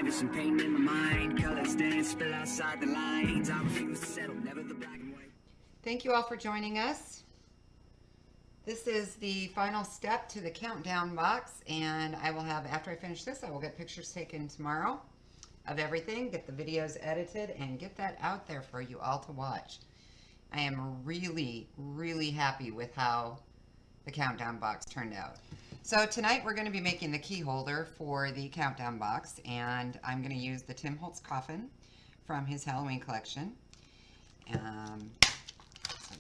There's some pain in my mind. Colors dance, spill outside the lines. I refuse to settle, never the black and white. Thank you all for joining us. This is the final step to the countdown box, and I will have, after I finish this, I will get pictures taken tomorrow of everything, get the videos edited, and get that out there for you all to watch. I am really, really happy with how the countdown box turned out. So tonight we're going to be making the key holder for the countdown box, and I'm going to use the Tim Holtz Coffin from his Halloween collection. So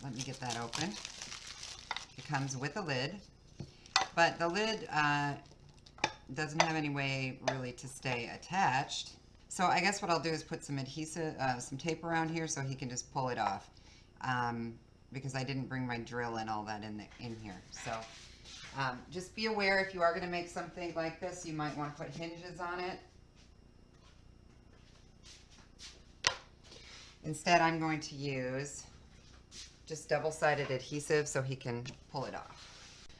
let me get that open. It comes with a lid, but the lid doesn't have any way really to stay attached. So I guess what I'll do is put some adhesive, some tape around here so he can just pull it off, because I didn't bring my drill and all that in here. So just be aware, if you are going to make something like this, you might want to put hinges on it. Instead, I'm going to use just double-sided adhesive so he can pull it off.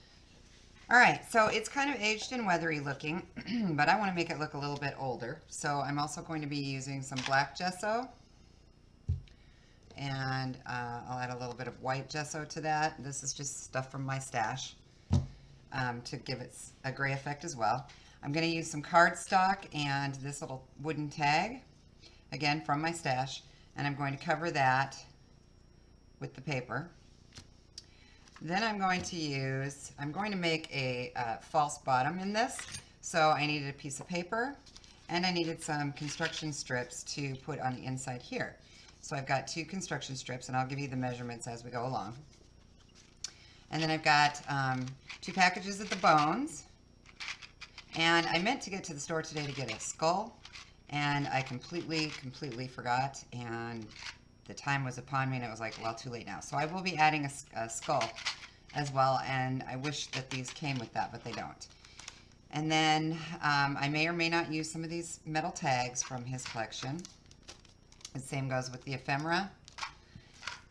All right, so it's kind of aged and weathery looking, but I want to make it look a little bit older. So I'm also going to be using some black gesso, and I'll add a little bit of white gesso to that. This is just stuff from my stash to give it a gray effect as well. I'm going to use some cardstock and this little wooden tag, again from my stash, and I'm going to cover that with the paper. Then I'm going to make a false bottom in this. So I needed a piece of paper and I needed some construction strips to put on the inside here. So I've got 2 construction strips, and I'll give you the measurements as we go along. And then I've got 2 packages of the bones. And I meant to get to the store today to get a skull, and I completely forgot, and the time was upon me, and it was like, well, too late now. So I will be adding a skull as well, and I wish that these came with that, but they don't. And then I may or may not use some of these metal tags from his collection. The same goes with the ephemera,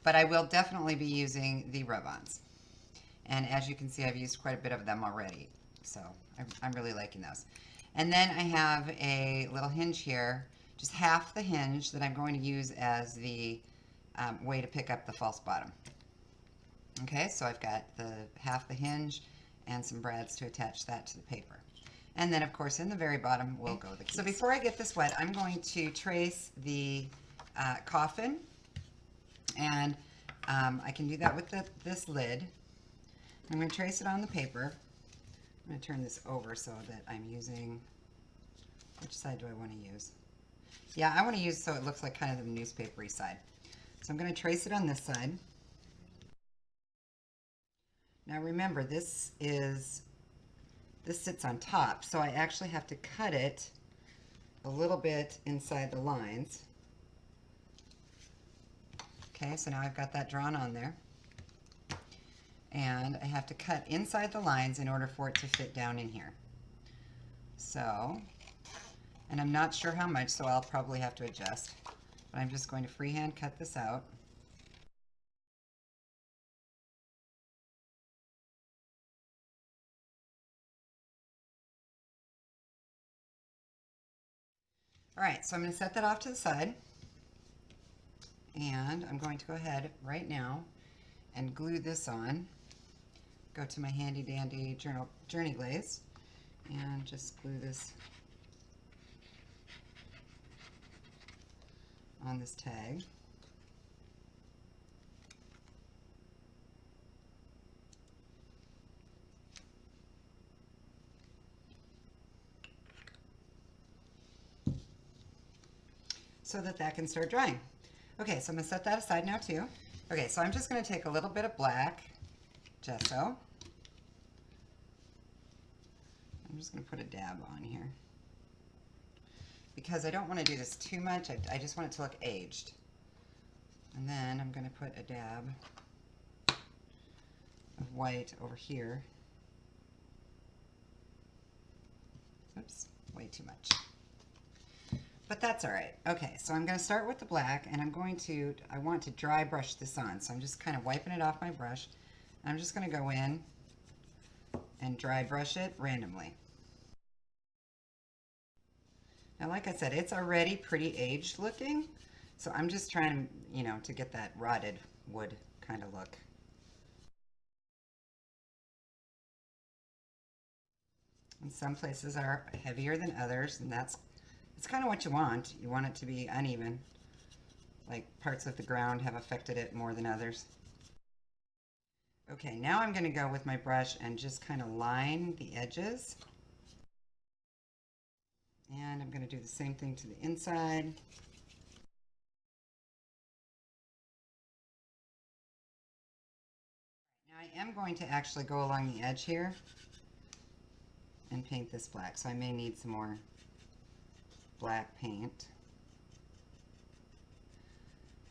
but I will definitely be using the rub-ons. And as you can see, I've used quite a bit of them already, so I'm really liking those. And then I have a little hinge here, just half the hinge, that I'm going to use as the way to pick up the false bottom. Okay, so I've got half the hinge and some brads to attach that to the paper. And then, of course, in the very bottom will go the keys. So before I get this wet, I'm going to trace the coffin, and I can do that with this lid. I'm going to trace it on the paper. I'm going to turn this over so that I'm using, which side do I want to use? Yeah, I want to use so it looks like kind of the newspapery side. So I'm going to trace it on this side. Now remember, this sits on top, so I actually have to cut it a little bit inside the lines. Okay, so now I've got that drawn on there. And I have to cut inside the lines in order for it to fit down in here. So, and I'm not sure how much, so I'll probably have to adjust. But I'm just going to freehand cut this out. All right, so I'm going to set that off to the side. And I'm going to go ahead right now and glue this on. Go to my handy dandy Journey Glaze and just glue this on this tag. So that can start drying. Okay, so I'm going to set that aside now too. Okay, so I'm just going to take a little bit of black gesso. I'm just going to put a dab on here, because I don't want to do this too much. I just want it to look aged. And then I'm going to put a dab of white over here. Oops, way too much. But that's all right. Okay, so I'm going to start with the black, and I want to dry brush this on. So I'm just kind of wiping it off my brush. I'm just going to go in and dry brush it randomly. Now, like I said, it's already pretty aged looking, so I'm just trying to, to get that rotted wood kind of look. And some places are heavier than others, and it's kind of what you want. You want it to be uneven, like parts of the ground have affected it more than others. Okay, now I'm going to go with my brush and just kind of line the edges. And I'm going to do the same thing to the inside. Now I am going to actually go along the edge here and paint this black, so I may need some more black paint.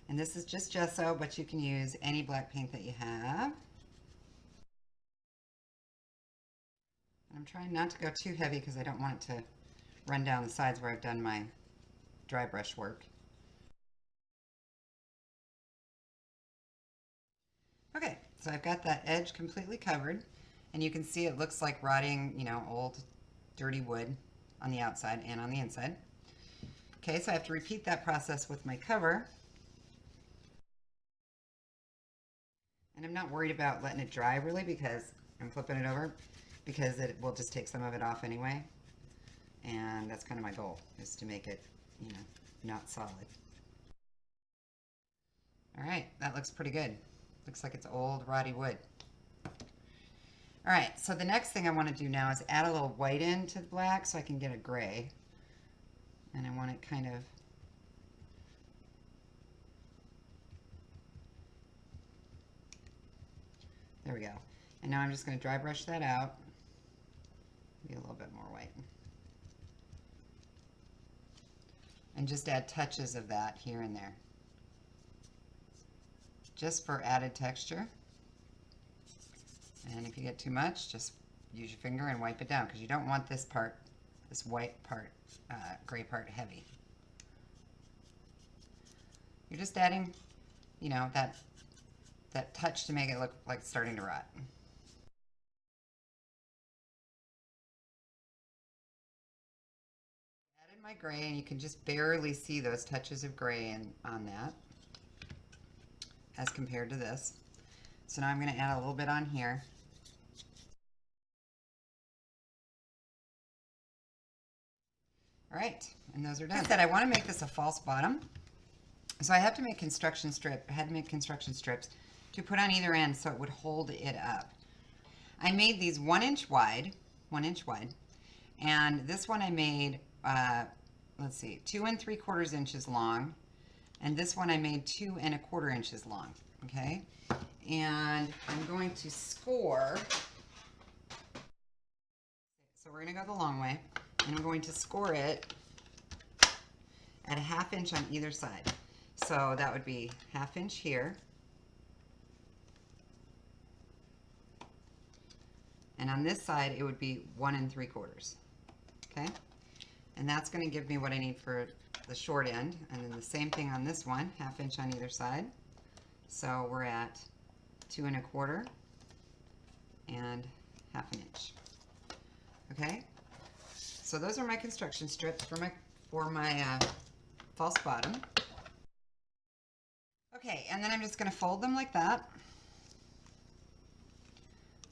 And this is just gesso, but you can use any black paint that you have. And I'm trying not to go too heavy because I don't want it to run down the sides where I've done my dry brush work. Okay, so I've got that edge completely covered, and you can see it looks like rotting, old dirty wood on the outside and on the inside. Okay, so I have to repeat that process with my cover. And I'm not worried about letting it dry really because I'm flipping it over because it will just take some of it off anyway. And that's kind of my goal, is to make it, not solid. All right, that looks pretty good. Looks like it's old, rotty wood. All right, so the next thing I want to do now is add a little white in to the black so I can get a gray. And I want it kind of there we go. And now I'm just going to dry brush that out. Maybe a little bit more white. And just add touches of that here and there. Just for added texture. And if you get too much, just use your finger and wipe it down because you don't want this part, this white part, gray part heavy. You're just adding, that touch to make it look like it's starting to rot. Added my gray, and you can just barely see those touches of gray on that as compared to this. So now I'm going to add a little bit on here. All right, and those are done. Like I said, I want to make this a false bottom. So I have to make construction strip. I had to make construction strips to put on either end so it would hold it up. I made these 1 inch wide, and this one I made, let's see, 2 3/4 inches long, and this one I made 2 1/4 inches long, okay? And I'm going to score, so we're going to go the long way, and I'm going to score it at a 1/2 inch on either side. So that would be 1/2 inch here. And on this side, it would be 1 3/4. Okay? And that's going to give me what I need for the short end. And then the same thing on this one, 1/2 inch on either side. So we're at 2 1/4 and 1/2 inch. Okay? So those are my construction strips for my false bottom. Okay, and then I'm just going to fold them like that.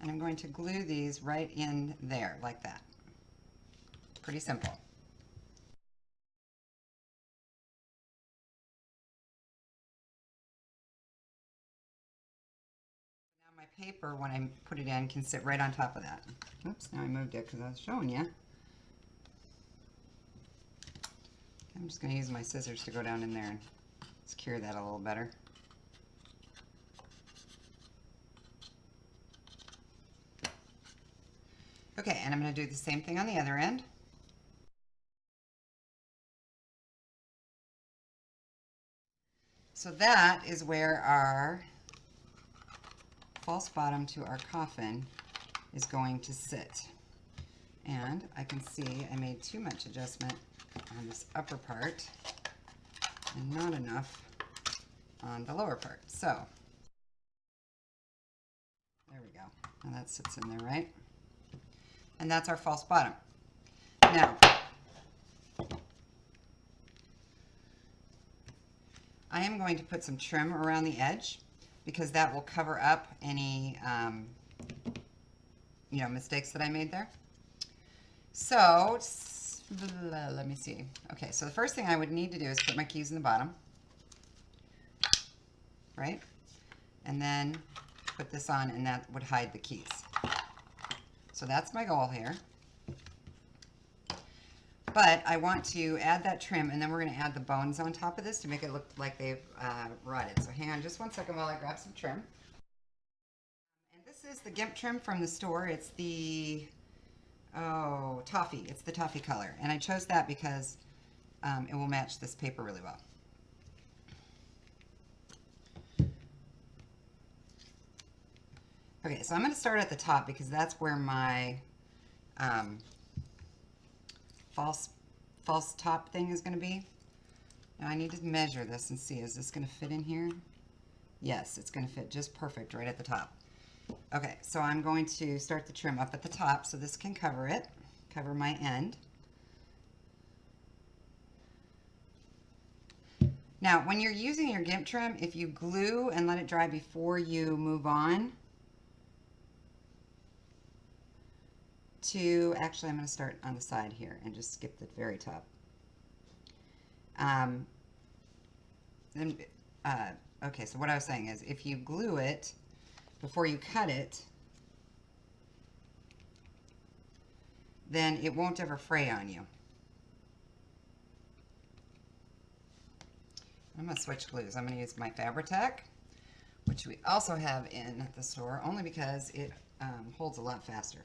And I'm going to glue these right in there like that. Pretty simple. Now my paper, when I put it in, can sit right on top of that. Oops, now I moved it because I was showing you. I'm just going to use my scissors to go down in there and secure that a little better. Okay, and I'm going to do the same thing on the other end. So that is where our false bottom to our coffin is going to sit. And I can see I made too much adjustment on this upper part and not enough on the lower part. So there we go. And that sits in there, right? And that's our false bottom. Now, I am going to put some trim around the edge because that will cover up any, mistakes that I made there. So, let me see. Okay, so the first thing I would need to do is put my keys in the bottom, right? And then put this on, and that would hide the keys. So that's my goal here. But I want to add that trim, and then we're going to add the bones on top of this to make it look like they've rotted. So hang on just one second while I grab some trim. And this is the GIMP trim from the store. It's the, toffee. It's the toffee color. And I chose that because it will match this paper really well. Okay, so I'm going to start at the top because that's where my false top thing is going to be. Now I need to measure this and see, is this going to fit in here? Yes, it's going to fit just perfect right at the top. Okay, so I'm going to start the trim up at the top so this can cover it, cover my end. Now, when you're using your GIMP trim, if you glue and let it dry before you move on to, actually I'm going to start on the side here and just skip the very top. Okay, so what I was saying is if you glue it before you cut it, then it won't ever fray on you. I'm going to switch glues. I'm going to use my Fabri-Tac, which we also have in the store, only because it holds a lot faster.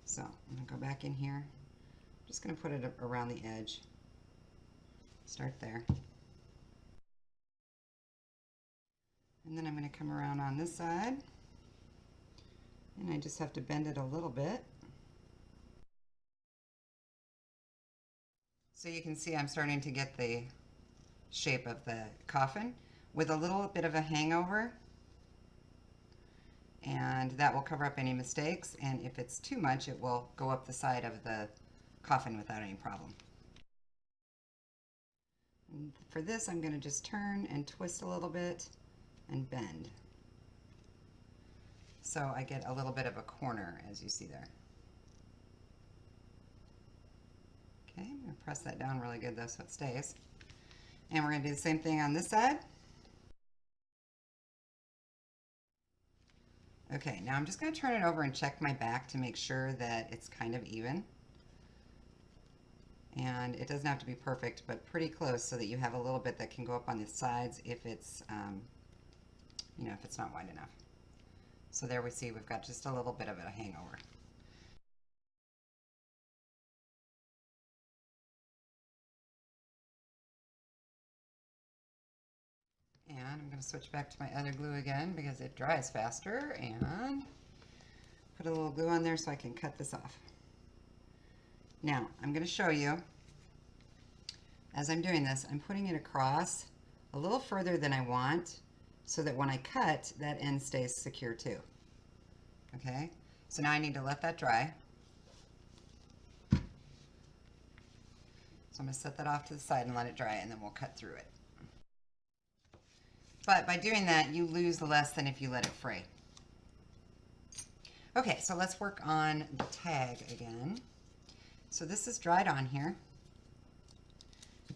So I'm going to go back in here. I'm just going to put it around the edge. Start there. And then I'm going to come around on this side. And I just have to bend it a little bit. So you can see I'm starting to get the shape of the coffin with a little bit of a hangover. And that will cover up any mistakes. And if it's too much, it will go up the side of the coffin without any problem. And for this, I'm going to just turn and twist a little bit and bend. So I get a little bit of a corner, as you see there. Okay, I'm going to press that down really good though so it stays. And we're going to do the same thing on this side. Okay, now I'm just going to turn it over and check my back to make sure that it's kind of even. And it doesn't have to be perfect, but pretty close so that you have a little bit that can go up on the sides if it's, if it's not wide enough. So there we see we've got just a little bit of a hangover. And I'm going to switch back to my other glue again because it dries faster, and put a little glue on there so I can cut this off. Now, I'm going to show you, as I'm doing this, I'm putting it across a little further than I want so that when I cut, that end stays secure too. Okay, so now I need to let that dry. So I'm going to set that off to the side and let it dry, and then we'll cut through it. But by doing that, you lose less than if you let it fray. Okay, so let's work on the tag again. So this is dried on here,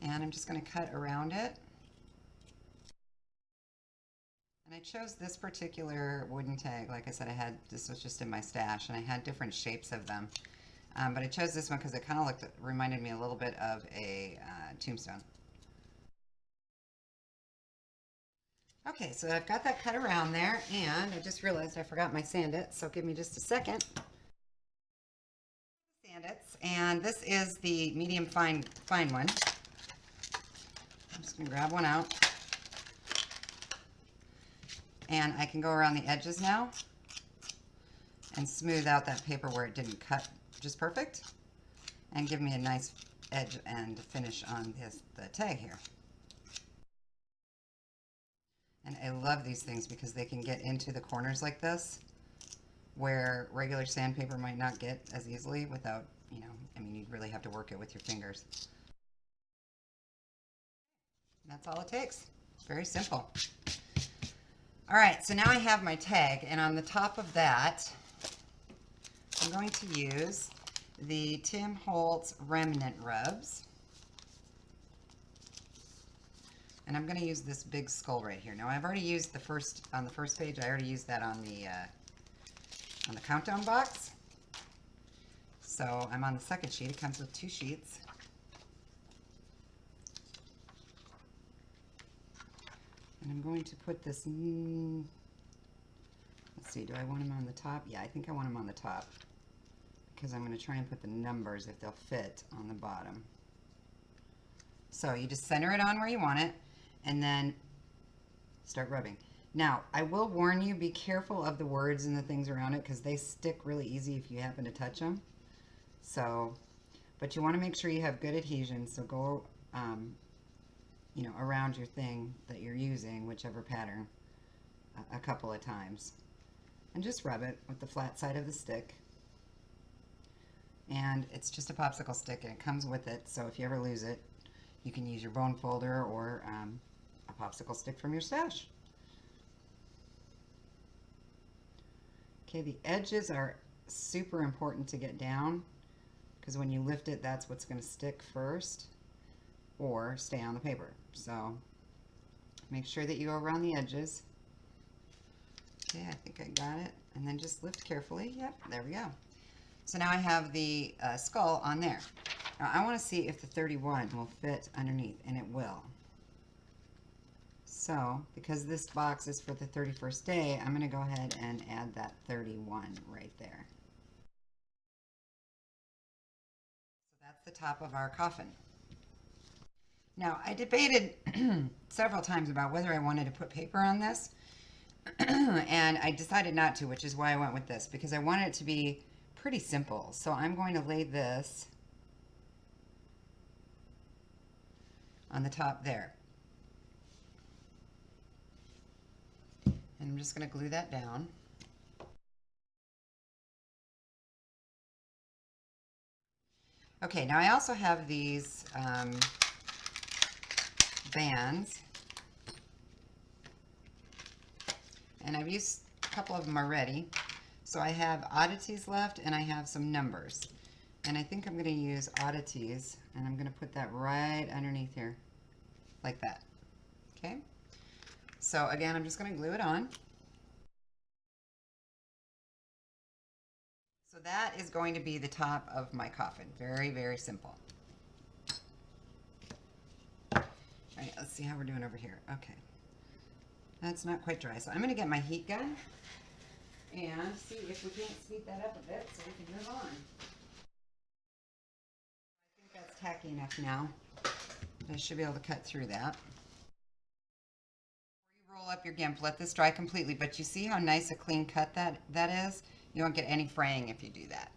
and I'm just going to cut around it. And I chose this particular wooden tag. Like I said, this was just in my stash, and I had different shapes of them. But I chose this one because it kind of reminded me a little bit of a tombstone. Okay, so I've got that cut around there, and I just realized I forgot my sand-it, so give me just a second. Sand-its, and this is the medium fine one. I'm just going to grab one out. And I can go around the edges now and smooth out that paper where it didn't cut just perfect, and give me a nice edge and finish on the tag here. And I love these things because they can get into the corners like this, where regular sandpaper might not get as easily without, you'd really have to work it with your fingers. That's all it takes. Very simple. All right, so now I have my tag, and on the top of that, I'm going to use the Tim Holtz Remnant Rubs. And I'm going to use this big skull right here. Now I've already used the first, on the first page, I already used that on the countdown box. So I'm on the second sheet. It comes with 2 sheets. And I'm going to put this, let's see, do I want them on the top? Yeah, I think I want them on the top, because I'm going to try and put the numbers, if they'll fit, on the bottom. So you just center it on where you want it, and then start rubbing. Now, I will warn you, be careful of the words and the things around it, because they stick really easy if you happen to touch them. So, but you want to make sure you have good adhesion, so go, you know, around your thing that you're using, whichever pattern, a couple of times. And just rub it with the flat side of the stick. And it's just a popsicle stick, and it comes with it, so if you ever lose it, you can use your bone folder or a popsicle stick from your stash. Okay, the edges are super important to get down, because when you lift it, that's what's going to stick first or stay on the paper. So make sure that you go around the edges. Okay, I think I got it. And then just lift carefully. Yep, there we go. So now I have the skull on there. Now I want to see if the 31 will fit underneath, and it will. So, because this box is for the 31st day, I'm going to go ahead and add that 31 right there. So that's the top of our coffin. Now, I debated several times about whether I wanted to put paper on this, and I decided not to, which is why I went with this, because I wanted it to be pretty simple. So I'm going to lay this on the top there. And I'm just going to glue that down. Okay, now I also have these bands, and I've used a couple of them already. So I have oddities left, and I have some numbers. And I think I'm going to use oddities, and I'm going to put that right underneath here, like that. Okay? So again, I'm just going to glue it on. So that is going to be the top of my coffin. Very, very simple. All right, let's see how we're doing over here. Okay. That's not quite dry. So I'm going to get my heat gun and see if we can't speed that up a bit so we can move on. I think that's tacky enough now. I should be able to cut through that. Before you roll up your GIMP, let this dry completely, but you see how nice a clean cut that is? You won't get any fraying if you do that.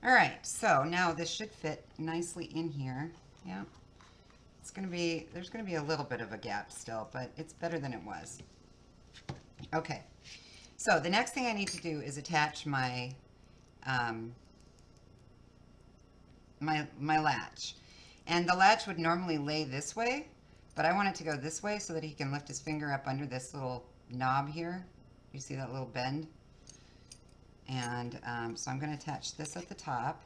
All right, so now this should fit nicely in here. Yeah, it's going to be, there's going to be a little bit of a gap still, but it's better than it was. Okay, so the next thing I need to do is attach my my latch. And the latch would normally lay this way, but I want it to go this way so that he can lift his finger up under this little knob here. You see that little bend? And so I'm going to attach this at the top.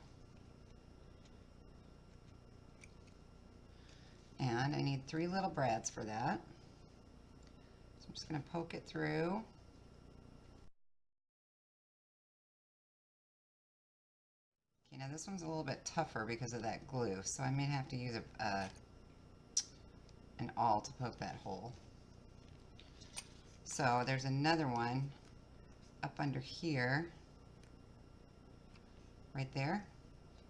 And I need 3 little brads for that. So I'm just going to poke it through. Okay, now this one's a little bit tougher because of that glue, so I may have to use an awl to poke that hole. So there's another one up under here, right there.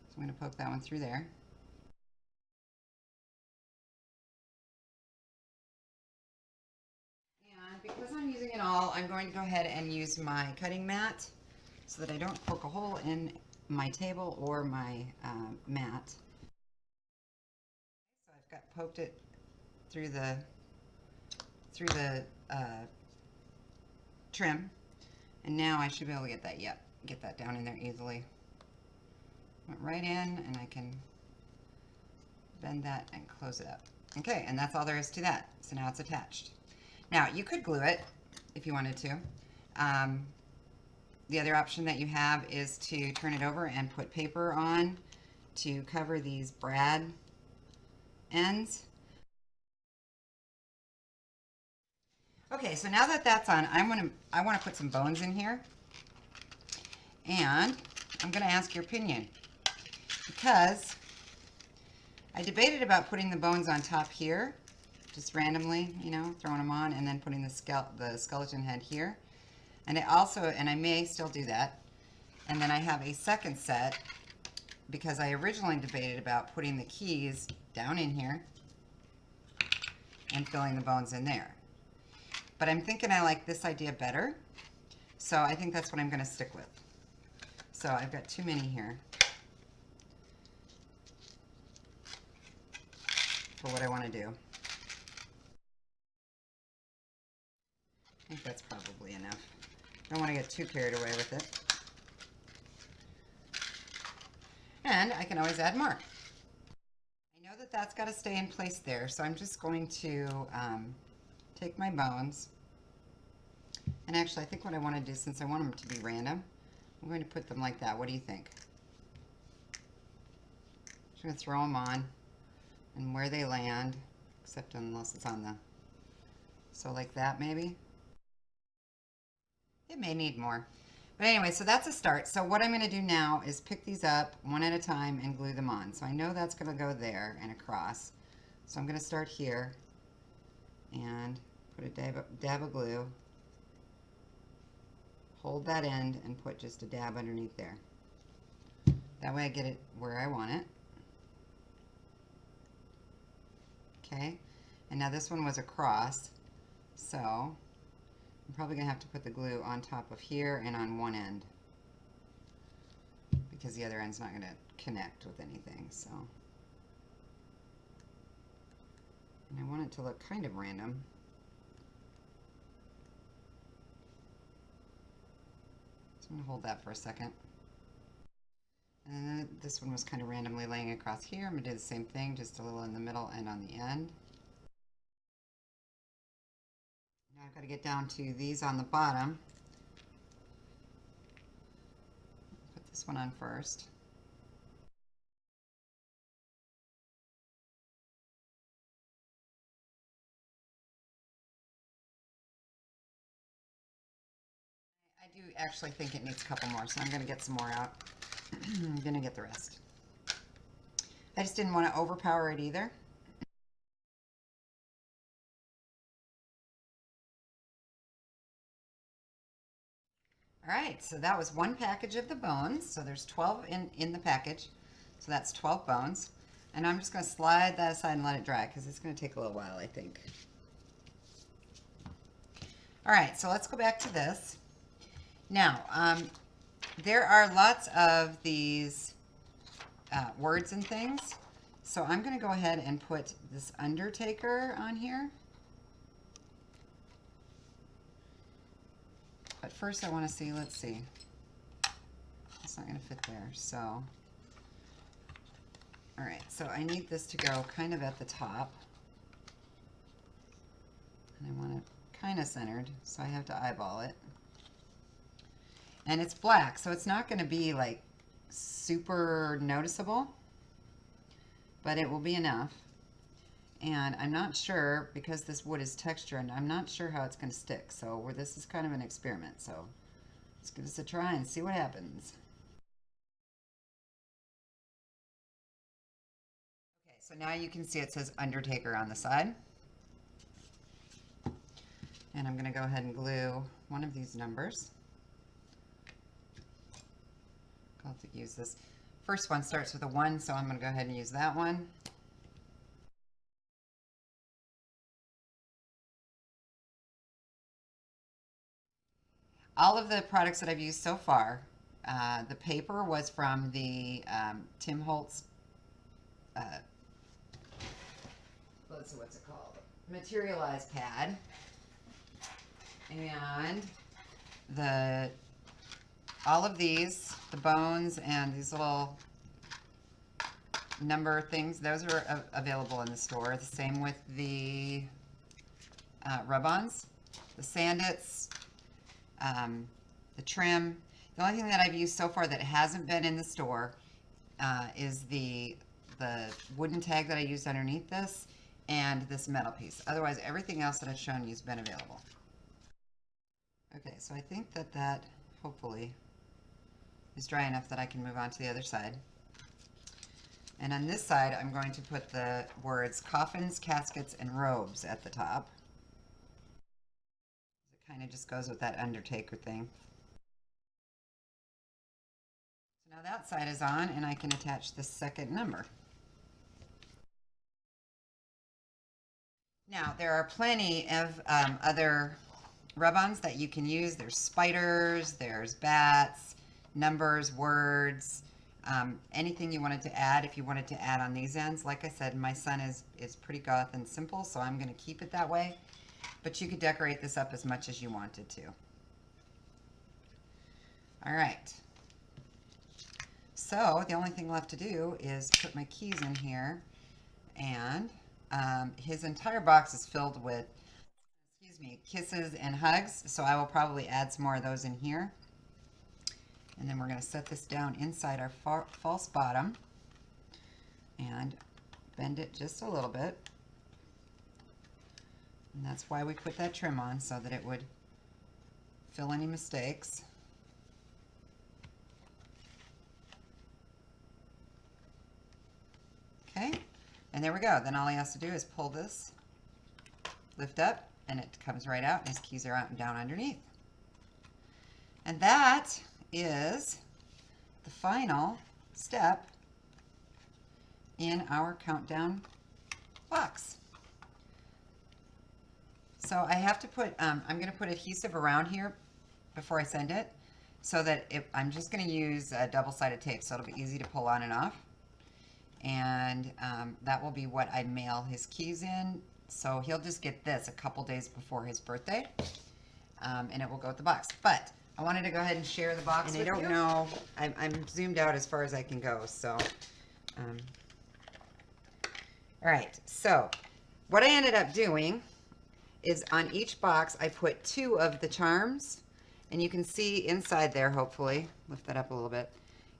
So I'm going to poke that one through there. And because I'm using an awl, I'm going to go ahead and use my cutting mat so that I don't poke a hole in my table or my mat. So I've got poked it through the trim, and now I should be able to get that, get that down in there easily. Went right in, and I can bend that and close it up. Okay, and that's all there is to that. So now it's attached. Now you could glue it if you wanted to. The other option that you have is to turn it over and put paper on to cover these brad ends. Okay, so now that that's on, I want to put some bones in here, and I'm going to ask your opinion, because I debated about putting the bones on top here, just randomly, you know, throwing them on, and then putting the skeleton head here. And I may still do that. And then I have a second set, because I originally debated about putting the keys down in here and filling the bones in there. But I'm thinking I like this idea better, so I think that's what I'm going to stick with. So I've got too many here for what I want to do. I think that's probably enough. I don't want to get too carried away with it. And I can always add more. I know that that's got to stay in place there, so I'm just going to take my bones. And actually, I think what I want to do, since I want them to be random, I'm going to put them like that. What do you think? I'm just going to throw them on, and where they land, except unless it's on the, so like that maybe. It may need more. But anyway, so that's a start. So what I'm going to do now is pick these up one at a time and glue them on. So I know that's going to go there and across. So I'm going to start here and put a dab of glue. Hold that end and put just a dab underneath there. That way I get it where I want it. Okay, and now this one was across, so I'm probably going to have to put the glue on top of here and on one end, because the other end's not going to connect with anything. So, and I want it to look kind of random. I'm going to hold that for a second. And then this one was kind of randomly laying across here. I'm going to do the same thing, just a little in the middle and on the end. Now I've got to get down to these on the bottom. Put this one on first. I do actually think it needs a couple more, so I'm going to get some more out. I'm going to get the rest. I just didn't want to overpower it either. All right, so that was one package of the bones. So there's 12 in the package. So that's 12 bones. And I'm just going to slide that aside and let it dry, because it's going to take a little while, I think. All right, so let's go back to this. Now, there are lots of these words and things. So I'm going to go ahead and put this Undertaker on here. But first I want to see, let's see. It's not going to fit there, so. All right, so I need this to go kind of at the top. And I want it kind of centered, so I have to eyeball it. And it's black, so it's not going to be like super noticeable, but it will be enough. And I'm not sure, because this wood is textured, I'm not sure how it's going to stick. So this is kind of an experiment. So let's give this a try and see what happens. Okay, so now you can see it says Undertaker on the side. And I'm going to go ahead and glue one of these numbers. I'll have to use this. First one starts with a 1, so I'm going to go ahead and use that one. All of the products that I've used so far, the paper was from the Tim Holtz, let's see, what's it called? Materialize pad. And all of these, the bones and these little number things. Those are available in the store. The same with the rub-ons, the sandits, the trim. The only thing that I've used so far that hasn't been in the store is the wooden tag that I used underneath this and this metal piece. Otherwise, everything else that I've shown you has been available. Okay, so I think that hopefully is dry enough that I can move on to the other side. And on this side, I'm going to put the words coffins, caskets, and robes at the top. It kind of just goes with that undertaker thing. So now that side is on, and I can attach the second number. Now, there are plenty of other rub-ons that you can use. There's spiders, there's bats, numbers, words, anything you wanted to add. If you wanted to add on these ends, like I said, my son is pretty goth and simple, so I'm going to keep it that way. But you could decorate this up as much as you wanted to. All right. So the only thing left to do is put my keys in here, and his entire box is filled with, kisses and hugs, so I will probably add some more of those in here. And then we're going to set this down inside our false bottom and bend it just a little bit. And that's why we put that trim on, so that it would fill any mistakes. Okay, and there we go. Then all he has to do is pull this, lift up, and it comes right out, and his keys are out and down underneath. And that is the final step in our countdown box. So I have to put, I'm going to put adhesive around here before I send it, so that I'm just going to use double-sided tape, so it'll be easy to pull on and off. And that will be what I mail his keys in. So he'll just get this a couple days before his birthday, and it will go with the box. But I wanted to go ahead and share the box with you. And I don't know, I'm zoomed out as far as I can go. So, all right. So what I ended up doing is on each box I put 2 of the charms, and you can see inside there, hopefully, lift that up a little bit,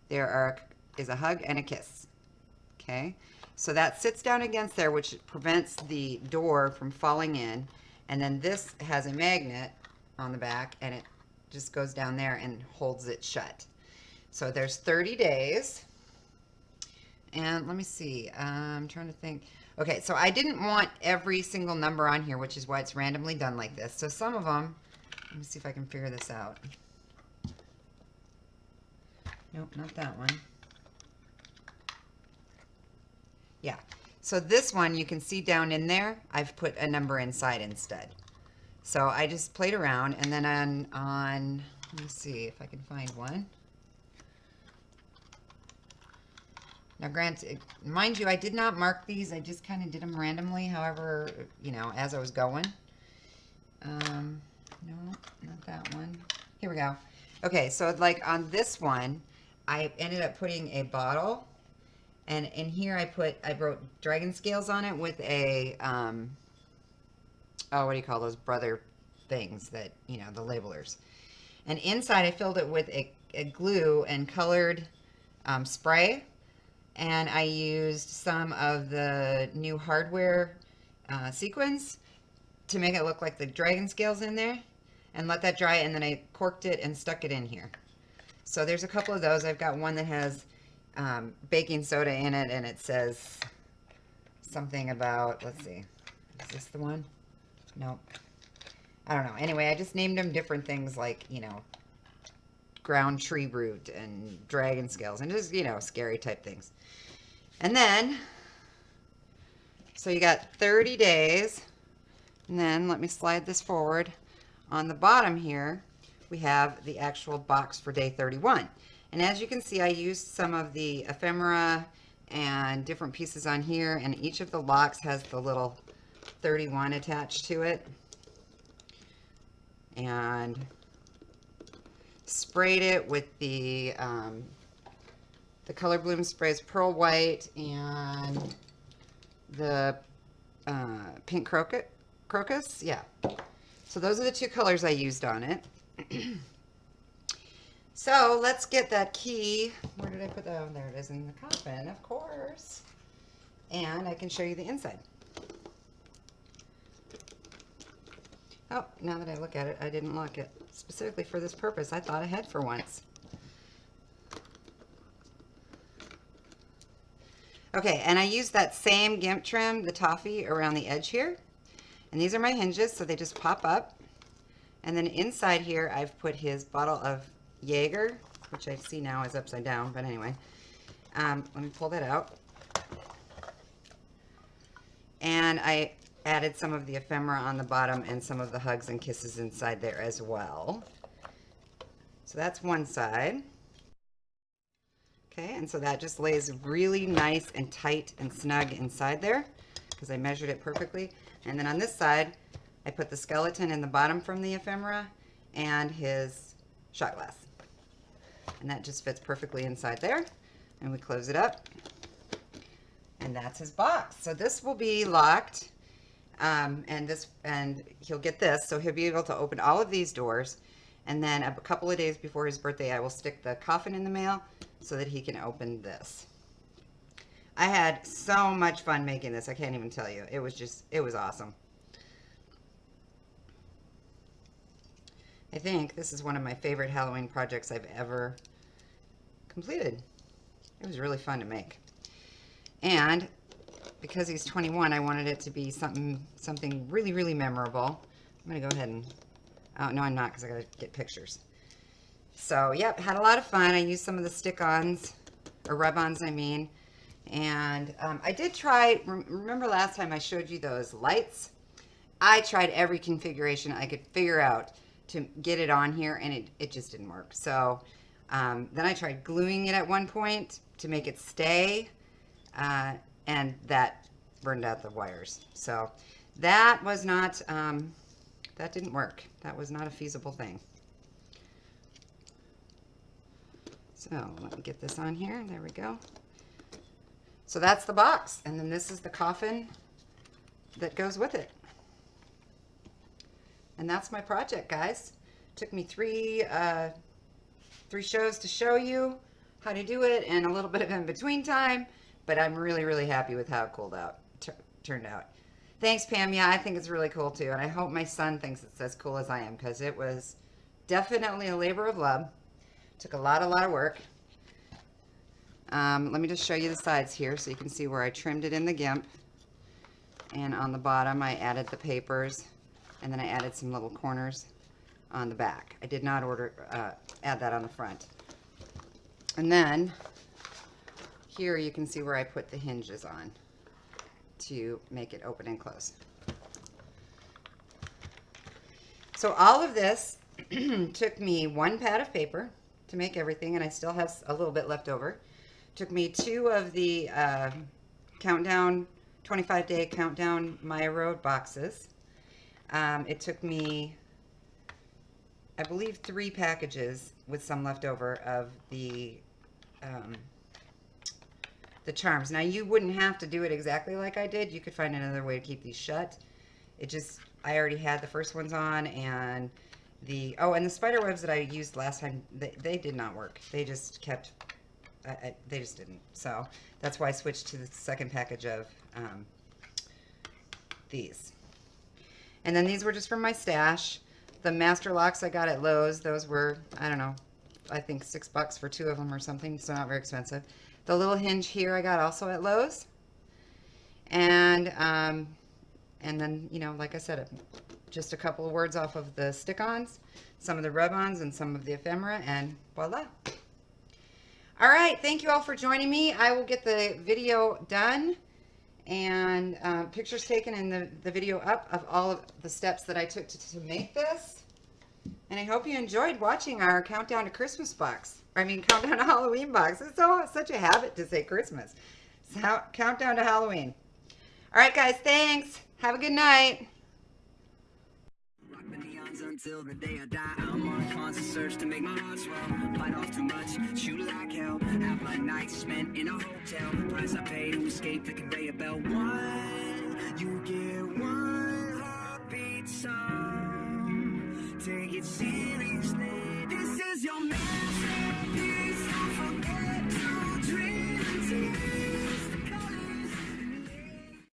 there is a hug and a kiss. Okay. So that sits down against there, which prevents the door from falling in. And then this has a magnet on the back, and it just goes down there and holds it shut. So there's 30 days. And let me see. I'm trying to think. Okay, so I didn't want every single number on here, which is why it's randomly done like this. So some of them, let me see if I can figure this out. Nope, not that one. Yeah, so this one you can see down in there, I've put a number inside instead. So I just played around, and then on let me see if I can find one. Now granted, mind you, I did not mark these, I just kind of did them randomly, however, you know, as I was going. No, not that one. Here we go. Okay, so like on this one, I ended up putting a bottle. And in here I wrote dragon scales on it with a, oh, what do you call those brother things that, you know, the labelers. And inside I filled it with a glue and colored spray. And I used some of the new hardware sequins to make it look like the dragon scales in there. And let that dry, and then I corked it and stuck it in here. So there's a couple of those. I've got one that has baking soda in it, and it says something about, let's see, is this the one? Nope. I don't know. Anyway, I just named them different things, like, you know, ground tree root and dragon scales, and just, you know, scary type things. And then, so you got 30 days, and then let me slide this forward. On the bottom here, we have the actual box for day 31. And as you can see, I used some of the ephemera and different pieces on here, and each of the locks has the little 31 attached to it. And sprayed it with the the Color Bloom sprays Pearl White and the Pink Crocus. Yeah. So those are the two colors I used on it. So let's get that key. Where did I put that? Oh, there it is in the coffin, of course. And I can show you the inside. Oh, now that I look at it, I didn't lock it specifically for this purpose. I thought ahead for once. Okay, and I used that same gimp trim, the toffee, around the edge here. And these are my hinges, so they just pop up. And then inside here, I've put his bottle of Jaeger, which I see now is upside down, but anyway. Let me pull that out. And I added some of the ephemera on the bottom and some of the hugs and kisses inside there as well. So that's one side. Okay, and so that just lays really nice and tight and snug inside there because I measured it perfectly. And then on this side, I put the skeleton in the bottom from the ephemera and his shot glass. And that just fits perfectly inside there. And we close it up. And that's his box. So this will be locked. And he'll get this. So he'll be able to open all of these doors. And then a couple of days before his birthday, I will stick the coffin in the mail so that he can open this. I had so much fun making this. I can't even tell you. It was awesome. I think this is one of my favorite Halloween projects I've ever completed. It was really fun to make. And because he's 21, I wanted it to be something really, really memorable. I'm going to go ahead and... Oh, no, I'm not, because I got to get pictures. So, yep, had a lot of fun. I used some of the stick-ons, or rub-ons, I mean. And I did try... Remember last time I showed you those lights? I tried every configuration I could figure out to get it on here, and it just didn't work. So then I tried gluing it at one point to make it stay, and that burned out the wires. So that was not, that didn't work. That was not a feasible thing. So let me get this on here. There we go. So that's the box, and then this is the coffin that goes with it. And that's my project, guys. Took me three shows to show you how to do it and a little bit of in-between time, but I'm really, really happy with how it turned out. Thanks, Pam. Yeah, I think it's really cool too, and I hope my son thinks it's as cool as I am, because it was definitely a labor of love. Took a lot of work. Let me just show you the sides here so you can see where I trimmed it in the gimp. And on the bottom, I added the papers. And then I added some little corners on the back. I did not add that on the front. And then here you can see where I put the hinges on to make it open and close. So all of this took me one pad of paper to make everything, and I still have a little bit left over. Took me 2 of the countdown, 25-day countdown Maya Road boxes. It took me, I believe, 3 packages with some left over of the charms. Now, you wouldn't have to do it exactly like I did. You could find another way to keep these shut. It just, I already had the first ones on, and the spider webs that I used last time, they did not work. They just kept, they just didn't. So that's why I switched to the second package of these. And then these were just from my stash. The master locks I got at Lowe's, those were, I don't know, I think $6 for 2 of them or something, so not very expensive. The little hinge here I got also at Lowe's. And then, you know, like I said, just a couple of words off of the stick-ons, some of the rub-ons, and some of the ephemera, and voila. All right, thank you all for joining me. I will get the video done and pictures taken and the video up of all of the steps that I took to make this. And I hope you enjoyed watching our countdown to Christmas box. I mean, countdown to Halloween box. It's such a habit to say Christmas. So, countdown to Halloween. All right, guys, thanks. Have a good night. lines until the day I die. I'm on a constant search to make my heart swell. Bite off too much, shoot like hell. Half my nights spent in a hotel. Price I pay to escape the conveyor belt. What you get